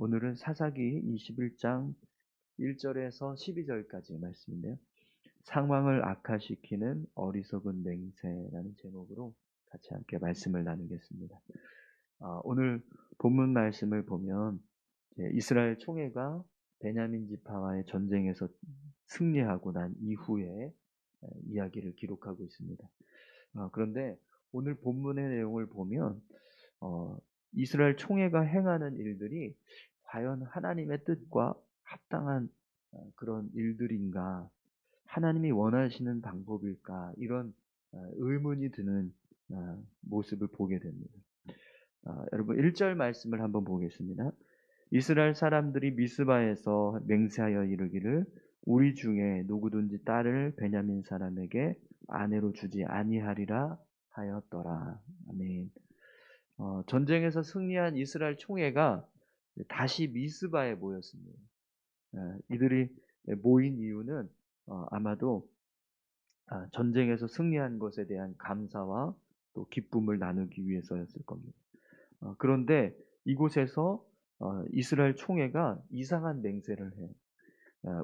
오늘은 사사기 21장 1절에서 12절까지 말씀인데요. 상황을 악화시키는 어리석은 맹세라는 제목으로 같이 함께 말씀을 나누겠습니다. 오늘 본문 말씀을 보면 이스라엘 총회가 베냐민 지파와의 전쟁에서 승리하고 난 이후에 이야기를 기록하고 있습니다. 그런데 오늘 본문의 내용을 보면 이스라엘 총회가 행하는 일들이 과연 하나님의 뜻과 합당한 그런 일들인가, 하나님이 원하시는 방법일까, 이런 의문이 드는 모습을 보게 됩니다. 여러분 1절 말씀을 한번 보겠습니다. 이스라엘 사람들이 미스바에서 맹세하여 이르기를 우리 중에 누구든지 딸을 베냐민 사람에게 아내로 주지 아니하리라 하였더라. 아멘. 전쟁에서 승리한 이스라엘 총회가 다시 미스바에 모였습니다. 이들이 모인 이유는 아마도 전쟁에서 승리한 것에 대한 감사와 또 기쁨을 나누기 위해서였을 겁니다. 그런데 이곳에서 이스라엘 총회가 이상한 맹세를 해요.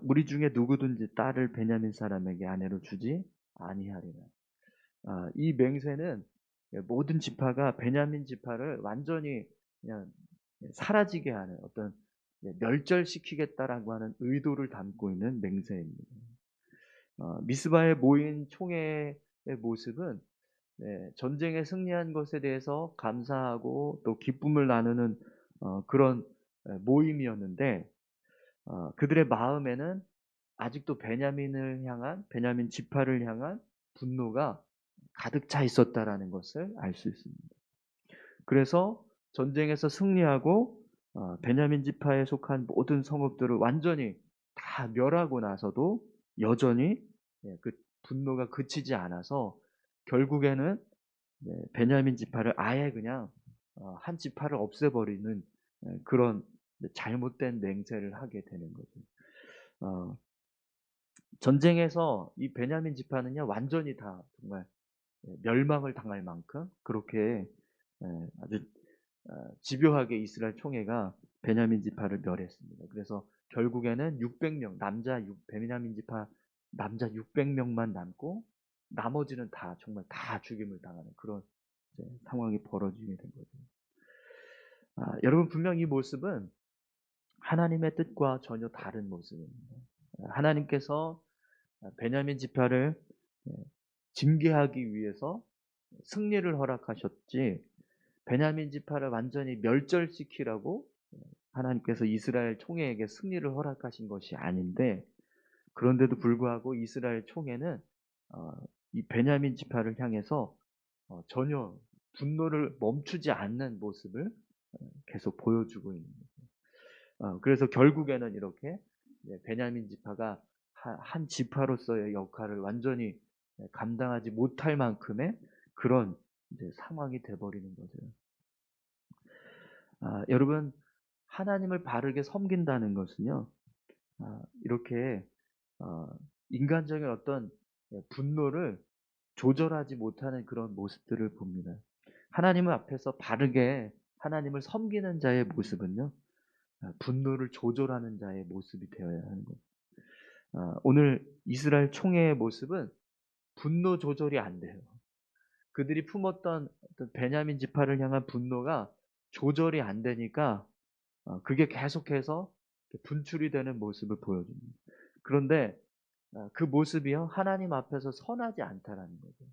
우리 중에 누구든지 딸을 베냐민 사람에게 아내로 주지 아니하리라. 이 맹세는 모든 지파가 베냐민 지파를 완전히 그냥 사라지게 하는 어떤 멸절시키겠다라고 하는 의도를 담고 있는 맹세입니다. 미스바에 모인 총회의 모습은 전쟁에 승리한 것에 대해서 감사하고 또 기쁨을 나누는 그런 모임이었는데 그들의 마음에는 아직도 베냐민 지파를 향한 분노가 가득 차 있었다라는 것을 알 수 있습니다. 그래서 전쟁에서 승리하고 베냐민 지파에 속한 모든 성읍들을 완전히 다 멸하고 나서도 여전히 그 분노가 그치지 않아서 결국에는 베냐민 지파를 아예 그냥 한 지파를 없애버리는 그런 잘못된 맹세를 하게 되는 거죠. 전쟁에서 이 베냐민 지파는요 완전히 다 정말 멸망을 당할 만큼 그렇게 아주 집요하게 이스라엘 총회가 베냐민 지파를 멸했습니다. 그래서 결국에는 600명 베냐민 지파 남자 600명만 남고 나머지는 다 정말 다 죽임을 당하는 그런 상황이 벌어지게 된 거죠. 여러분 분명 이 모습은 하나님의 뜻과 전혀 다른 모습입니다. 하나님께서 베냐민 지파를 징계하기 위해서 승리를 허락하셨지 베냐민 지파를 완전히 멸절시키라고 하나님께서 이스라엘 총회에게 승리를 허락하신 것이 아닌데 그런데도 불구하고 이스라엘 총회는 이 베냐민 지파를 향해서 전혀 분노를 멈추지 않는 모습을 계속 보여주고 있는 거죠. 그래서 결국에는 이렇게 베냐민 지파가 한 지파로서의 역할을 완전히 감당하지 못할 만큼의 그런 상황이 돼버리는 거죠. 여러분 하나님을 바르게 섬긴다는 것은요 이렇게 인간적인 어떤 분노를 조절하지 못하는 그런 모습들을 봅니다. 하나님 앞에서 바르게 하나님을 섬기는 자의 모습은요 분노를 조절하는 자의 모습이 되어야 하는 거예요. 오늘 이스라엘 총회의 모습은 분노 조절이 안 돼요. 그들이 품었던 어떤 베냐민 지파를 향한 분노가 조절이 안 되니까 그게 계속해서 분출이 되는 모습을 보여줍니다. 그런데 그 모습이요 하나님 앞에서 선하지 않다라는 거죠.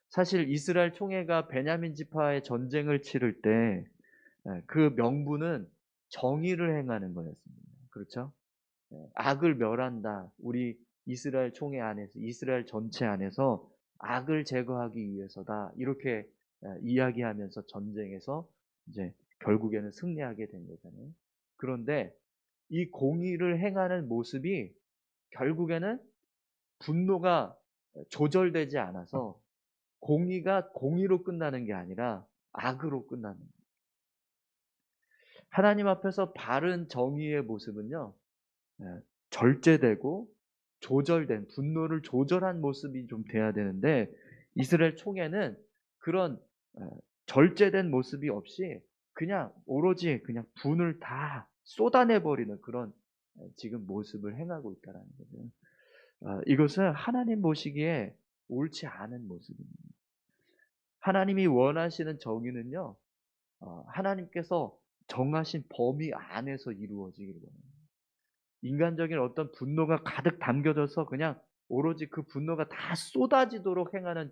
사실 이스라엘 총회가 베냐민 지파의 전쟁을 치를 때 그 명분은 정의를 행하는 거였습니다. 그렇죠? 악을 멸한다. 우리 이스라엘 총회 안에서 이스라엘 전체 안에서 악을 제거하기 위해서다. 이렇게 이야기하면서 전쟁에서 이제 결국에는 승리하게 된 거잖아요. 그런데 이 공의를 행하는 모습이 결국에는 분노가 조절되지 않아서 공의가 공의로 끝나는 게 아니라 악으로 끝나는 거예요. 하나님 앞에서 바른 정의의 모습은요. 절제되고 조절된 분노를 조절한 모습이 좀 돼야 되는데 이스라엘 총회는 그런 절제된 모습이 없이 그냥 오로지 그냥 분을 다 쏟아내 버리는 그런 지금 모습을 행하고 있다라는 거죠. 이것은 하나님 보시기에 옳지 않은 모습입니다. 하나님이 원하시는 정의는요, 하나님께서 정하신 범위 안에서 이루어지기를 원해요. 인간적인 어떤 분노가 가득 담겨져서 그냥 오로지 그 분노가 다 쏟아지도록 행하는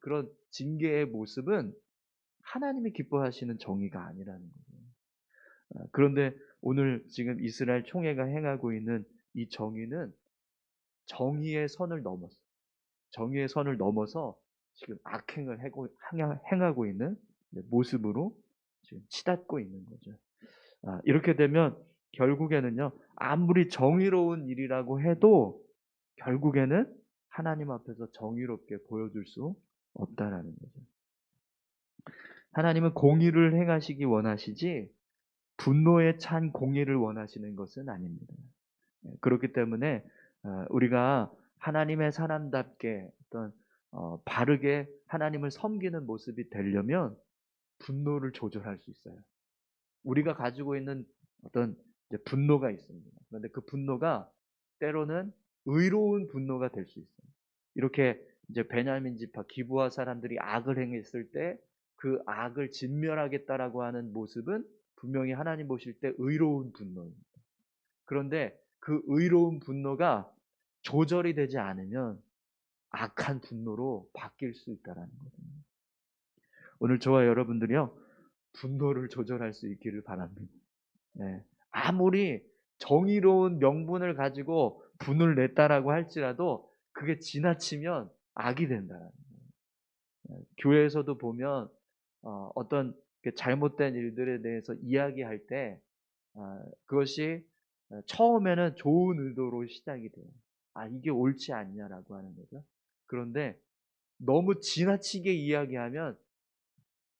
그런 징계의 모습은 하나님이 기뻐하시는 정의가 아니라는 거죠. 그런데 오늘 지금 이스라엘 총회가 행하고 있는 이 정의는 정의의 선을 넘었어요. 정의의 선을 넘어서 지금 악행을 행하고 있는 모습으로 지금 치닫고 있는 거죠. 이렇게 되면 결국에는요, 아무리 정의로운 일이라고 해도 결국에는 하나님 앞에서 정의롭게 보여줄 수 없다라는 거죠. 하나님은 공의를 행하시기 원하시지 분노에 찬 공의를 원하시는 것은 아닙니다. 그렇기 때문에 우리가 하나님의 사람답게 어떤 바르게 하나님을 섬기는 모습이 되려면 분노를 조절할 수 있어요. 우리가 가지고 있는 어떤 이제 분노가 있습니다. 그런데 그 분노가 때로는 의로운 분노가 될 수 있어요. 이렇게 이제 베냐민 지파 기브아 사람들이 악을 행했을 때 그 악을 진멸하겠다라고 하는 모습은 분명히 하나님 보실 때 의로운 분노입니다. 그런데 그 의로운 분노가 조절이 되지 않으면 악한 분노로 바뀔 수 있다라는 거거든요. 오늘 저와 여러분들이요, 분노를 조절할 수 있기를 바랍니다. 네. 아무리 정의로운 명분을 가지고 분을 냈다라고 할지라도 그게 지나치면 악이 된다라는 거예요. 교회에서도 보면 어떤 잘못된 일들에 대해서 이야기할 때 그것이 처음에는 좋은 의도로 시작이 돼요. 이게 옳지 않냐라고 하는 거죠. 그런데 너무 지나치게 이야기하면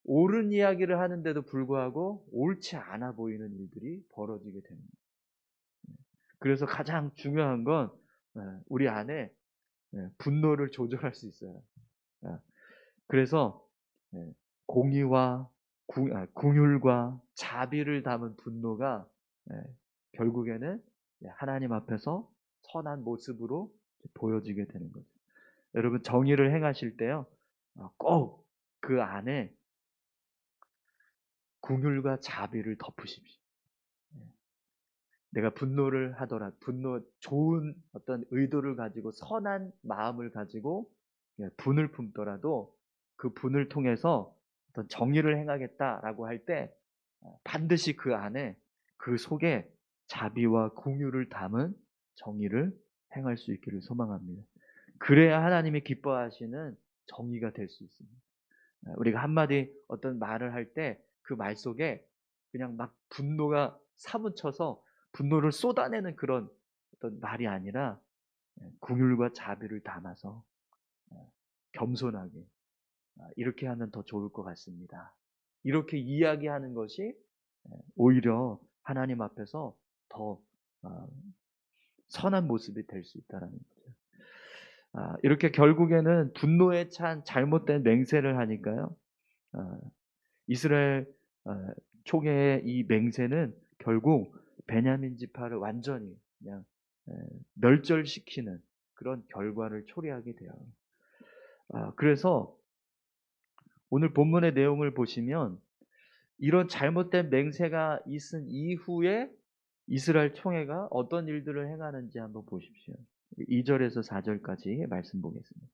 옳은 이야기를 하는데도 불구하고 옳지 않아 보이는 일들이 벌어지게 됩니다. 그래서 가장 중요한 건 우리 안에 분노를 조절할 수 있어요. 그래서 공의와 긍휼과 자비를 담은 분노가 결국에는 하나님 앞에서 선한 모습으로 보여지게 되는 거죠. 여러분 정의를 행하실 때요, 꼭 그 안에 긍휼과 자비를 덮으십시오. 내가 분노를 하더라도 좋은 어떤 의도를 가지고 선한 마음을 가지고 분을 품더라도 그 분을 통해서 어떤 정의를 행하겠다라고 할 때 반드시 그 안에 그 속에 자비와 긍휼을 담은 정의를 행할 수 있기를 소망합니다. 그래야 하나님이 기뻐하시는 정의가 될 수 있습니다. 우리가 한마디 어떤 말을 할 때 그 말 속에 그냥 막 분노가 사무쳐서 분노를 쏟아내는 그런 어떤 말이 아니라 긍휼과 자비를 담아서 겸손하게 이렇게 하면 더 좋을 것 같습니다. 이렇게 이야기하는 것이 오히려 하나님 앞에서 더 선한 모습이 될 수 있다는 거죠. 이렇게 결국에는 분노에 찬 잘못된 맹세를 하니까요. 이스라엘 총회의 이 맹세는 결국 베냐민 지파를 완전히 그냥 멸절시키는 그런 결과를 초래하게 돼요. 그래서 오늘 본문의 내용을 보시면 이런 잘못된 맹세가 있은 이후에 이스라엘 총회가 어떤 일들을 행하는지 한번 보십시오. 2절에서 4절까지 말씀 보겠습니다.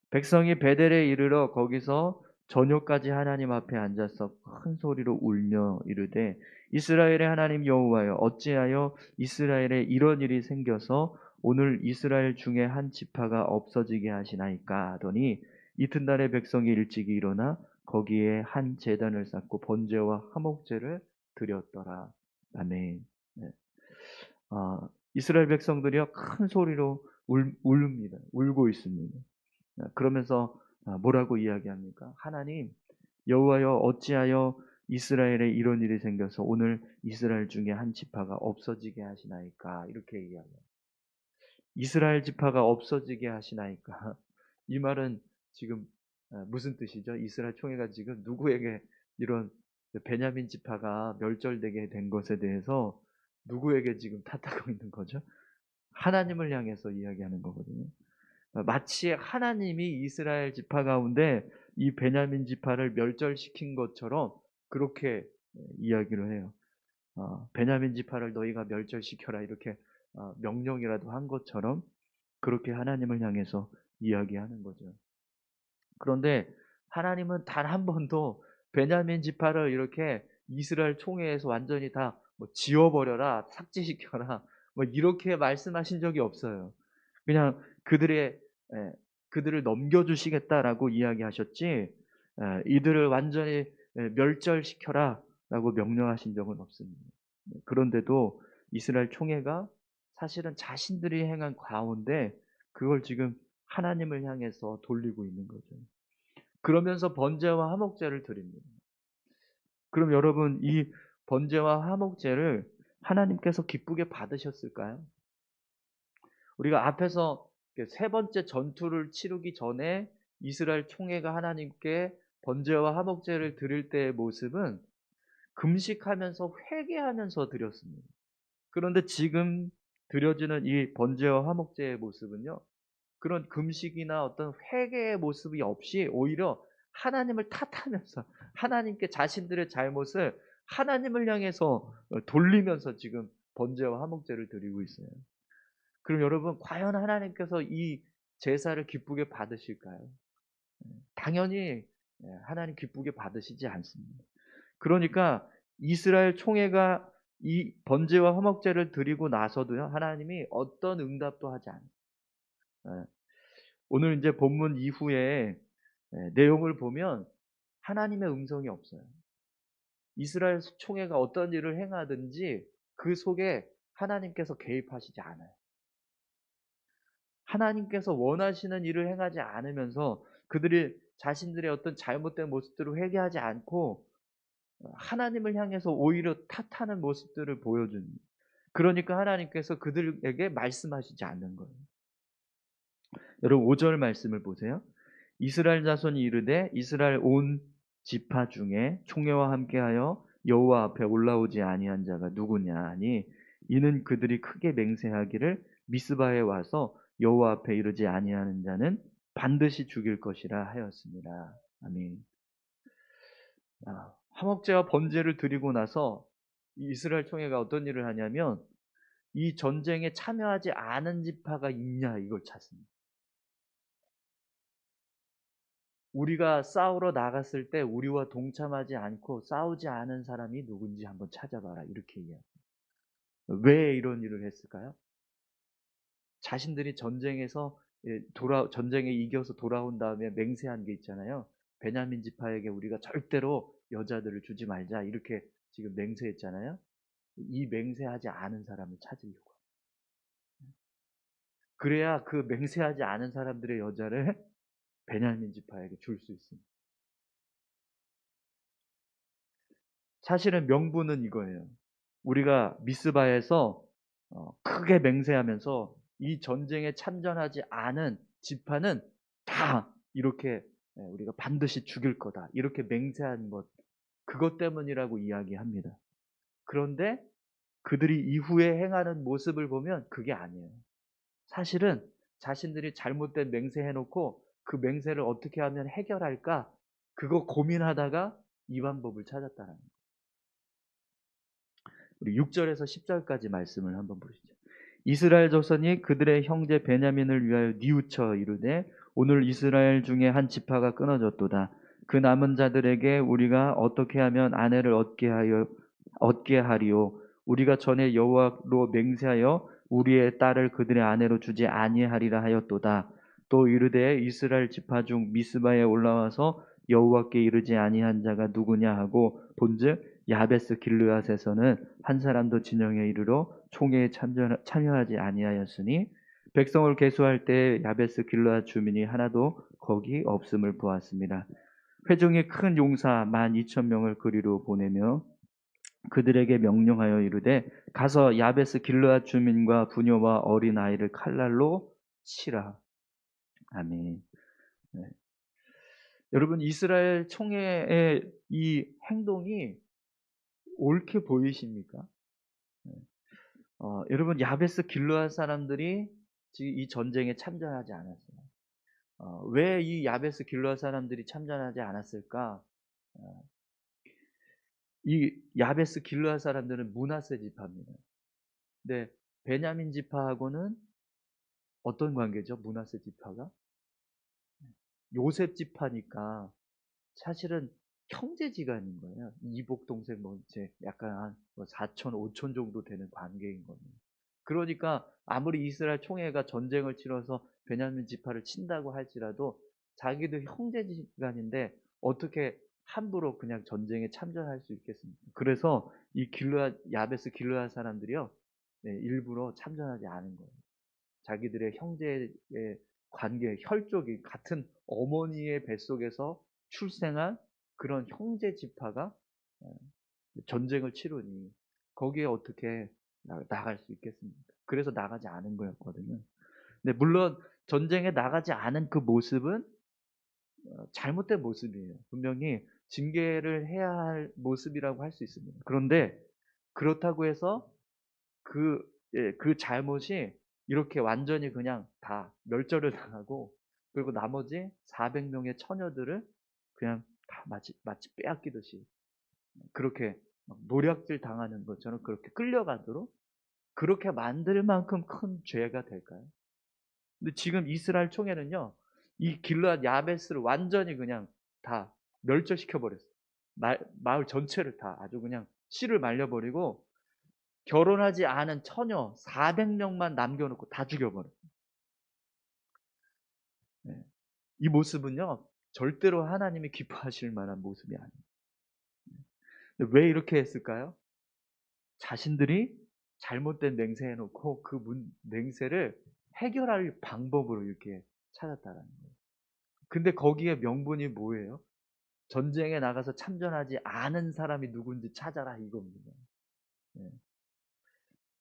백성이 베델에 이르러 거기서 저녁까지 하나님 앞에 앉아서 큰 소리로 울며 이르되 이스라엘의 하나님 여호와여 어찌하여 이스라엘에 이런 일이 생겨서 오늘 이스라엘 중에 한 지파가 없어지게 하시나이까 하더니 이튿날에 백성이 일찍이 일어나 거기에 한 제단을 쌓고 번제와 화목제를 드렸더라. 아멘. 네. 이스라엘 백성들이요 큰 소리로 울립니다. 울고 있습니다. 그러면서 뭐라고 이야기합니까? 하나님 여호와여 어찌하여 이스라엘에 이런 일이 생겨서 오늘 이스라엘 중에 한 지파가 없어지게 하시나이까 이렇게 이야기해요. 이스라엘 지파가 없어지게 하시나이까 이 말은 지금 무슨 뜻이죠? 이스라엘 총회가 지금 누구에게 이런 베냐민 지파가 멸절되게 된 것에 대해서 누구에게 지금 탓하고 있는 거죠? 하나님을 향해서 이야기하는 거거든요. 마치 하나님이 이스라엘 지파 가운데 이 베냐민 지파를 멸절시킨 것처럼 그렇게 이야기를 해요. 베냐민 지파를 너희가 멸절시켜라 이렇게 명령이라도 한 것처럼 그렇게 하나님을 향해서 이야기하는 거죠. 그런데 하나님은 단 한 번도 베냐민 지파를 이렇게 이스라엘 총회에서 완전히 다 뭐 지워버려라, 삭제시켜라, 뭐 이렇게 말씀하신 적이 없어요. 그냥 예, 그들을 넘겨주시겠다라고 이야기하셨지, 이들을 완전히 멸절시켜라라고 명령하신 적은 없습니다. 그런데도 이스라엘 총회가 사실은 자신들이 행한 가운데 그걸 지금 하나님을 향해서 돌리고 있는 거죠. 그러면서 번제와 화목제를 드립니다. 그럼 여러분 이 번제와 화목제를 하나님께서 기쁘게 받으셨을까요? 우리가 앞에서 세 번째 전투를 치르기 전에 이스라엘 총회가 하나님께 번제와 화목제를 드릴 때의 모습은 금식하면서 회개하면서 드렸습니다. 그런데 지금 드려지는 이 번제와 화목제의 모습은요, 그런 금식이나 어떤 회개의 모습이 없이 오히려 하나님을 탓하면서 하나님께 자신들의 잘못을 하나님을 향해서 돌리면서 지금 번제와 화목제를 드리고 있어요. 그럼 여러분 과연 하나님께서 이 제사를 기쁘게 받으실까요? 당연히 하나님 기쁘게 받으시지 않습니다. 그러니까 이스라엘 총회가 이 번제와 화목제를 드리고 나서도요, 하나님이 어떤 응답도 하지 않아요. 오늘 이제 본문 이후에 내용을 보면 하나님의 음성이 없어요. 이스라엘 총회가 어떤 일을 행하든지 그 속에 하나님께서 개입하시지 않아요. 하나님께서 원하시는 일을 행하지 않으면서 그들이 자신들의 어떤 잘못된 모습들을 회개하지 않고 하나님을 향해서 오히려 탓하는 모습들을 보여줍니다. 그러니까 하나님께서 그들에게 말씀하시지 않는 거예요. 여러분 5절 말씀을 보세요. 이스라엘 자손이 이르되 이스라엘 온 지파 중에 총회와 함께하여 여호와 앞에 올라오지 아니한 자가 누구냐 하니 이는 그들이 크게 맹세하기를 미스바에 와서 여호와 앞에 이르지 아니하는 자는 반드시 죽일 것이라 하였습니다. 아멘. 화목제와 번제를 드리고 나서 이스라엘 총회가 어떤 일을 하냐면 이 전쟁에 참여하지 않은 지파가 있냐 이걸 찾습니다. 우리가 싸우러 나갔을 때 우리와 동참하지 않고 싸우지 않은 사람이 누군지 한번 찾아봐라 이렇게 이야기해요. 왜 이런 일을 했을까요? 자신들이 전쟁에서 전쟁에 이겨서 돌아온 다음에 맹세한 게 있잖아요. 베냐민 지파에게 우리가 절대로 여자들을 주지 말자 이렇게 지금 맹세했잖아요. 이 맹세하지 않은 사람을 찾으려고. 그래야 그 맹세하지 않은 사람들의 여자를 베냐민 지파에게 줄 수 있습니다. 사실은 명분은 이거예요. 우리가 미스바에서 크게 맹세하면서 이 전쟁에 참전하지 않은 지파는 다 이렇게 우리가 반드시 죽일 거다. 이렇게 맹세한 것, 그것 때문이라고 이야기합니다. 그런데 그들이 이후에 행하는 모습을 보면 그게 아니에요. 사실은 자신들이 잘못된 맹세해놓고 그 맹세를 어떻게 하면 해결할까? 그거 고민하다가 이 방법을 찾았다는 거예요. 우리 6절에서 10절까지 말씀을 한번 보시죠. 이스라엘 자손이 그들의 형제 베냐민을 위하여 뉘우쳐 이르되 오늘 이스라엘 중에 한 지파가 끊어졌도다. 그 남은 자들에게 우리가 어떻게 하면 아내를 얻게 하리요? 우리가 전에 여호와로 맹세하여 우리의 딸을 그들의 아내로 주지 아니하리라 하였도다. 또 이르되 이스라엘 지파 중 미스바에 올라와서 여호와께 이르지 아니한 자가 누구냐 하고 본즉 야베스 길르앗에서는 한 사람도 진영에 이르러 총회에 참여하지 아니하였으니 백성을 계수할 때 야베스 길르앗 주민이 하나도 거기 없음을 보았습니다. 회중이 큰 용사 12,000명을 그리로 보내며 그들에게 명령하여 이르되 가서 야베스 길르앗 주민과 부녀와 어린 아이를 칼날로 치라. 아멘. 네. 여러분 이스라엘 총회의 이 행동이 옳게 보이십니까? 네. 여러분 야베스 길르앗 사람들이 지금 이 전쟁에 참전하지 않았어요. 왜 이 야베스 길르앗 사람들이 참전하지 않았을까? 어 이 야베스 길르앗 사람들은 므낫세 지파입니다. 근데 베냐민 지파하고는 어떤 관계죠? 므낫세 지파가? 요셉 지파니까 사실은 형제지간인 거예요. 이복 동생 뭐 이제 약간 한 뭐 사촌, 오촌 정도 되는 관계인 겁니다. 그러니까 아무리 이스라엘 총회가 전쟁을 치러서 베냐민 지파를 친다고 할지라도 자기도 형제지간인데 어떻게 함부로 그냥 전쟁에 참전할 수 있겠습니까? 그래서 이 길르앗 야베스 길르앗 사람들이요. 네, 일부러 참전하지 않은 거예요. 자기들의 형제의 관계, 혈족이 같은 어머니의 뱃속에서 출생한 그런 형제 지파가 어 전쟁을 치르니 거기에 어떻게 나갈 수 있겠습니까? 그래서 나가지 않은 거였거든요. 근데 물론 전쟁에 나가지 않은 그 모습은 잘못된 모습이에요. 분명히 징계를 해야 할 모습이라고 할 수 있습니다. 그런데 그렇다고 해서 그 그 잘못이 이렇게 완전히 그냥 다 멸절을 당하고 그리고 나머지 400 명의 처녀들을 그냥 다 마치 빼앗기듯이 그렇게 막 노략질 당하는 것처럼 그렇게 끌려가도록 그렇게 만들 만큼 큰 죄가 될까요? 근데 지금 이스라엘 총회는요. 이 길르앗 야베스를 완전히 그냥 다 멸절시켜 버렸어요. 마을 전체를 다 아주 그냥 씨를 말려 버리고 결혼하지 않은 처녀 400 명만 남겨 놓고 다 죽여 버려요. 네. 이 모습은요. 절대로 하나님이 기뻐하실 만한 모습이 아니에요. 근데 왜 이렇게 했을까요? 자신들이 잘못된 맹세해 놓고 그 맹세를 해결할 방법으로 이렇게 찾았다라는 거예요. 근데 거기에 명분이 뭐예요? 전쟁에 나가서 참전하지 않은 사람이 누군지 찾아라 이겁니다. 네.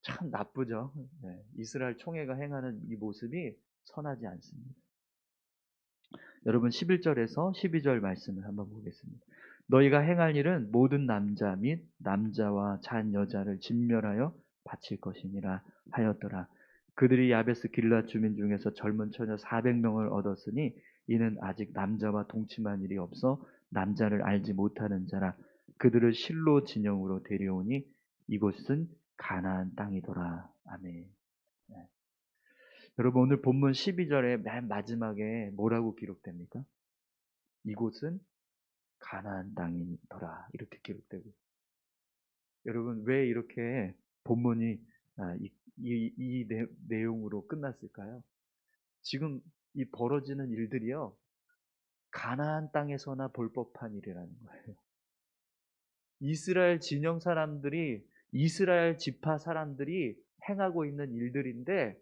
참 나쁘죠. 네. 이스라엘 총회가 행하는 이 모습이 선하지 않습니다. 여러분 11절에서 12절 말씀을 한번 보겠습니다. 너희가 행할 일은 모든 남자 및 남자와 잔 여자를 진멸하여 바칠 것이니라 하였더라. 그들이 야베스 길앗 주민 중에서 젊은 처녀 400명을 얻었으니 이는 아직 남자와 동침한 일이 없어 남자를 알지 못하는 자라. 그들을 실로 진영으로 데려오니 이곳은 가나안 땅이더라. 아멘. 네. 여러분 오늘 본문 12절의 맨 마지막에 뭐라고 기록됩니까? 이곳은 가나안 땅이더라. 이렇게 기록되고 있어요. 여러분 왜 이렇게 본문이 이 내용으로 끝났을까요? 지금 이 벌어지는 일들이요. 가나안 땅에서나 볼 법한 일이라는 거예요. 이스라엘 진영 사람들이 이스라엘 지파 사람들이 행하고 있는 일들인데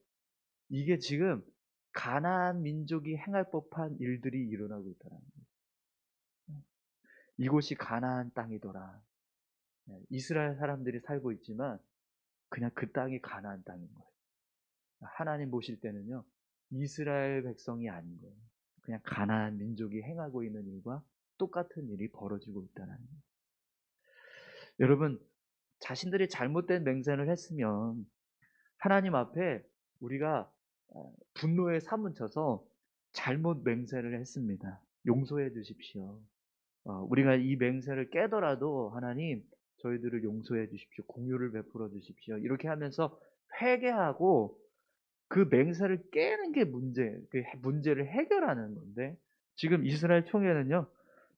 이게 지금 가나안 민족이 행할 법한 일들이 일어나고 있다는 거예요. 이곳이 가나안 땅이더라. 이스라엘 사람들이 살고 있지만 그냥 그 땅이 가나안 땅인 거예요. 하나님 보실 때는요. 이스라엘 백성이 아닌 거예요. 그냥 가나안 민족이 행하고 있는 일과 똑같은 일이 벌어지고 있다는 거예요. 여러분 자신들이 잘못된 맹세를 했으면 하나님 앞에 우리가 분노에 사무쳐서 잘못 맹세를 했습니다. 용서해 주십시오. 우리가 이 맹세를 깨더라도 하나님 저희들을 용서해 주십시오. 공유를 베풀어 주십시오. 이렇게 하면서 회개하고 그 맹세를 깨는 게 그 문제를 해결하는 건데 지금 이스라엘 총회는요.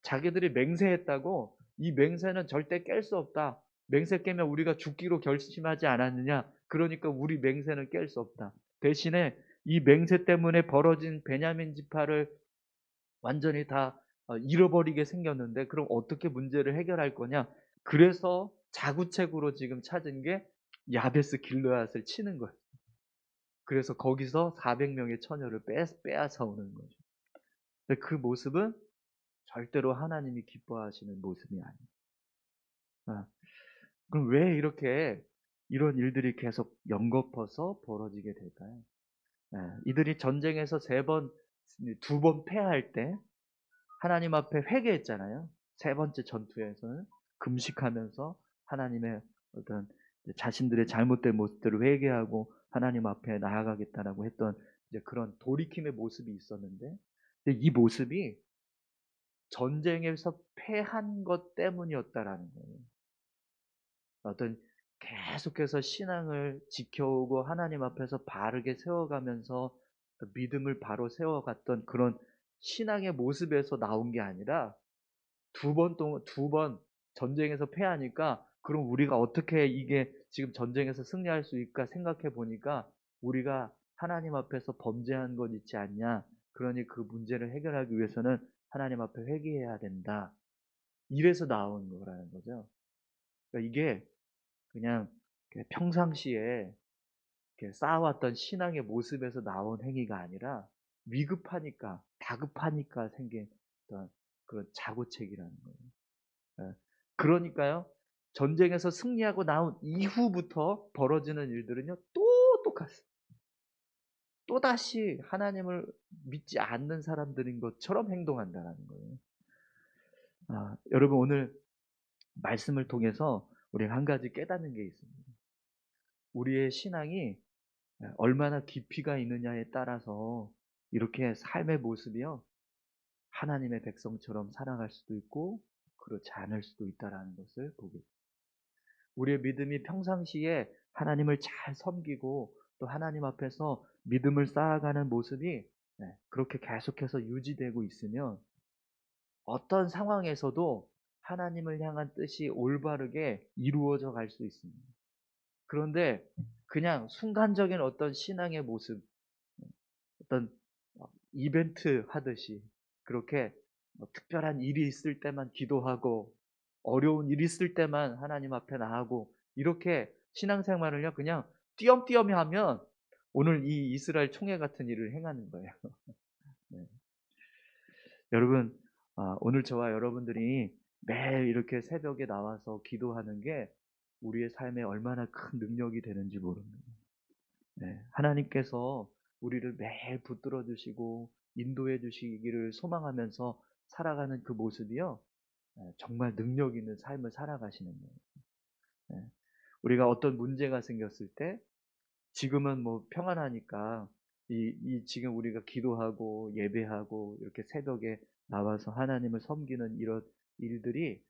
자기들이 맹세했다고 이 맹세는 절대 깰 수 없다. 맹세 깨면 우리가 죽기로 결심하지 않았느냐. 그러니까 우리 맹세는 깰 수 없다. 대신에 이 맹세 때문에 벌어진 베냐민 지파를 완전히 다 잃어버리게 생겼는데 그럼 어떻게 문제를 해결할 거냐? 그래서 자구책으로 지금 찾은 게 야베스 길르앗을 치는 거예요. 그래서 거기서 400명의 처녀를 빼앗아 오는 거죠. 근데 그 모습은 절대로 하나님이 기뻐하시는 모습이 아니에요. 아, 그럼 왜 이렇게 이런 일들이 계속 연거퍼서 벌어지게 될까요? 이들이 전쟁에서 두 번 패할 때 하나님 앞에 회개했잖아요. 세 번째 전투에서는 금식하면서 하나님의 어떤 자신들의 잘못된 모습들을 회개하고 하나님 앞에 나아가겠다라고 했던 이제 그런 돌이킴의 모습이 있었는데, 근데 이 모습이 전쟁에서 패한 것 때문이었다라는 거예요. 어떤 계속해서 신앙을 지켜오고 하나님 앞에서 바르게 세워가면서 믿음을 바로 세워갔던 그런 신앙의 모습에서 나온 게 아니라 두 번 전쟁에서 패하니까 그럼 우리가 어떻게 이게 지금 전쟁에서 승리할 수 있을까 생각해 보니까 우리가 하나님 앞에서 범죄한 것 있지 않냐. 그러니 그 문제를 해결하기 위해서는 하나님 앞에 회개해야 된다. 이래서 나온 거라는 거죠. 그러니까 이게 그냥 평상시에 이렇게 쌓아왔던 신앙의 모습에서 나온 행위가 아니라 위급하니까, 다급하니까 생긴 어떤 그런 자고책이라는 거예요. 예. 그러니까요, 전쟁에서 승리하고 나온 이후부터 벌어지는 일들은요, 또 똑같습니다. 또다시 하나님을 믿지 않는 사람들인 것처럼 행동한다는 거예요. 여러분 오늘 말씀을 통해서 우리가 한 가지 깨닫는 게 있습니다. 우리의 신앙이 얼마나 깊이가 있느냐에 따라서 이렇게 삶의 모습이요, 하나님의 백성처럼 살아갈 수도 있고 그렇지 않을 수도 있다라는 것을 보게 됩니다. 우리의 믿음이 평상시에 하나님을 잘 섬기고 또 하나님 앞에서 믿음을 쌓아가는 모습이 그렇게 계속해서 유지되고 있으면 어떤 상황에서도 하나님을 향한 뜻이 올바르게 이루어져 갈 수 있습니다. 그런데 그냥 순간적인 어떤 신앙의 모습, 어떤 이벤트 하듯이 그렇게 특별한 일이 있을 때만 기도하고 어려운 일이 있을 때만 하나님 앞에 나아가고 이렇게 신앙생활을요 그냥 띄엄띄엄 하면 오늘 이 이스라엘 총회 같은 일을 행하는 거예요. 네. 여러분, 오늘 저와 여러분들이 매일 이렇게 새벽에 나와서 기도하는 게 우리의 삶에 얼마나 큰 능력이 되는지 모릅니다. 네, 하나님께서 우리를 매일 붙들어 주시고 인도해 주시기를 소망하면서 살아가는 그 모습이요, 정말 능력 있는 삶을 살아가시는 거예요. 네, 우리가 어떤 문제가 생겼을 때 지금은 뭐 평안하니까 지금 우리가 기도하고 예배하고 이렇게 새벽에 나와서 하나님을 섬기는 이런 일들이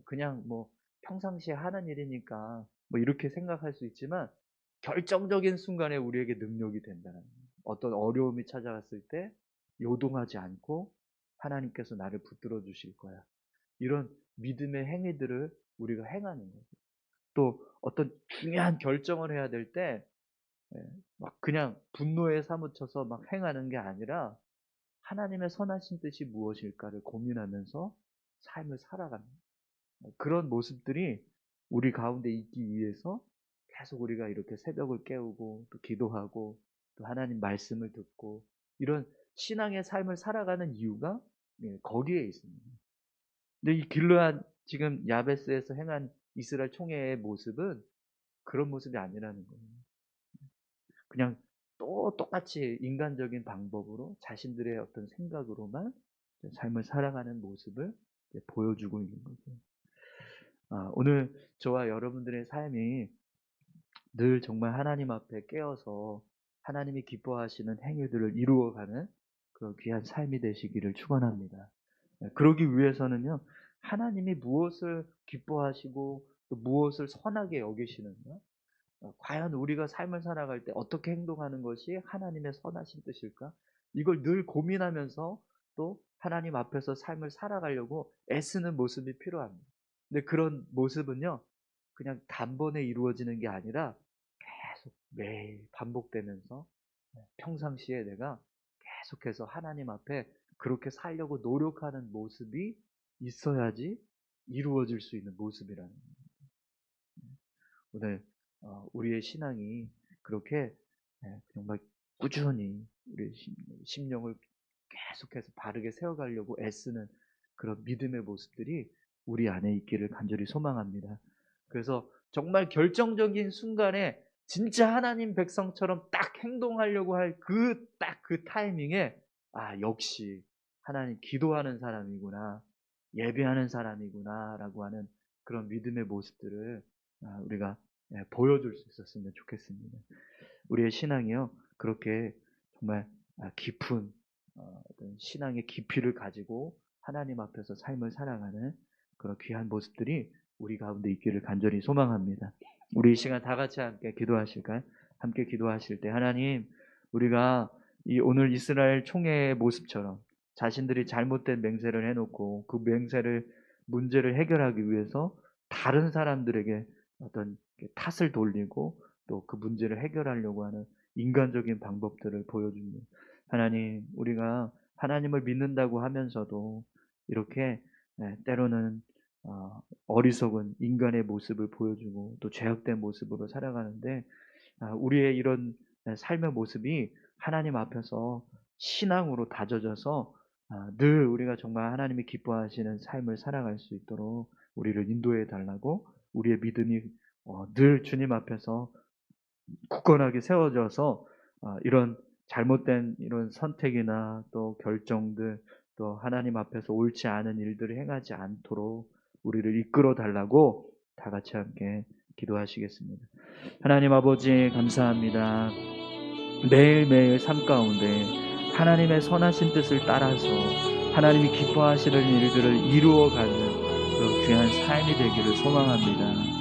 그냥 뭐 평상시에 하는 일이니까 뭐 이렇게 생각할 수 있지만 결정적인 순간에 우리에게 능력이 된다는 거예요. 어떤 어려움이 찾아왔을 때 요동하지 않고 하나님께서 나를 붙들어 주실 거야. 이런 믿음의 행위들을 우리가 행하는 거죠. 또 어떤 중요한 결정을 해야 될 때 막 그냥 분노에 사무쳐서 막 행하는 게 아니라 하나님의 선하신 뜻이 무엇일까를 고민하면서 삶을 살아가는 그런 모습들이 우리 가운데 있기 위해서 계속 우리가 이렇게 새벽을 깨우고 또 기도하고 또 하나님 말씀을 듣고 이런 신앙의 삶을 살아가는 이유가 거기에 있습니다. 근데 이 길르앗 지금 야베스에서 행한 이스라엘 총회의 모습은 그런 모습이 아니라는 거예요. 그냥 또 똑같이 인간적인 방법으로 자신들의 어떤 생각으로만 삶을 살아가는 모습을 보여주고 있는 거죠. 오늘 저와 여러분들의 삶이 늘 정말 하나님 앞에 깨어서 하나님이 기뻐하시는 행위들을 이루어가는 그런 귀한 삶이 되시기를 축원합니다. 그러기 위해서는요, 하나님이 무엇을 기뻐하시고 또 무엇을 선하게 여기시는가? 과연 우리가 삶을 살아갈 때 어떻게 행동하는 것이 하나님의 선하신 뜻일까? 이걸 늘 고민하면서 또 하나님 앞에서 삶을 살아가려고 애쓰는 모습이 필요합니다. 근데 그런 모습은요, 그냥 단번에 이루어지는 게 아니라 계속 매일 반복되면서 평상시에 내가 계속해서 하나님 앞에 그렇게 살려고 노력하는 모습이 있어야지 이루어질 수 있는 모습이라는 거예요. 오늘 우리의 신앙이 그렇게 정말 꾸준히 우리의 심령을 계속해서 바르게 세워가려고 애쓰는 그런 믿음의 모습들이 우리 안에 있기를 간절히 소망합니다. 그래서 정말 결정적인 순간에 진짜 하나님 백성처럼 딱 행동하려고 할 딱 그 타이밍에 역시 하나님 기도하는 사람이구나, 예배하는 사람이구나라고 하는 그런 믿음의 모습들을 우리가 보여줄 수 있었으면 좋겠습니다. 우리의 신앙이요, 그렇게 정말 깊은 어떤 신앙의 깊이를 가지고 하나님 앞에서 삶을 살아가는 그런 귀한 모습들이 우리 가운데 있기를 간절히 소망합니다. 우리 이 시간 다 같이 함께 기도하실까요? 함께 기도하실 때, 하나님, 우리가 이 오늘 이스라엘 총회의 모습처럼 자신들이 잘못된 맹세를 해놓고 그 문제를 해결하기 위해서 다른 사람들에게 어떤 탓을 돌리고 또 그 문제를 해결하려고 하는 인간적인 방법들을 보여줍니다. 하나님, 우리가 하나님을 믿는다고 하면서도 이렇게 때로는 어리석은 인간의 모습을 보여주고 또 죄악된 모습으로 살아가는데, 우리의 이런 삶의 모습이 하나님 앞에서 신앙으로 다져져서 늘 우리가 정말 하나님이 기뻐하시는 삶을 살아갈 수 있도록 우리를 인도해 달라고, 우리의 믿음이 늘 주님 앞에서 굳건하게 세워져서 이런 잘못된 이런 선택이나 또 결정들, 또 하나님 앞에서 옳지 않은 일들을 행하지 않도록 우리를 이끌어 달라고 다 같이 함께 기도하시겠습니다. 하나님 아버지, 감사합니다. 매일매일 삶 가운데 하나님의 선하신 뜻을 따라서 하나님이 기뻐하시는 일들을 이루어가는 그런 귀한 삶이 되기를 소망합니다.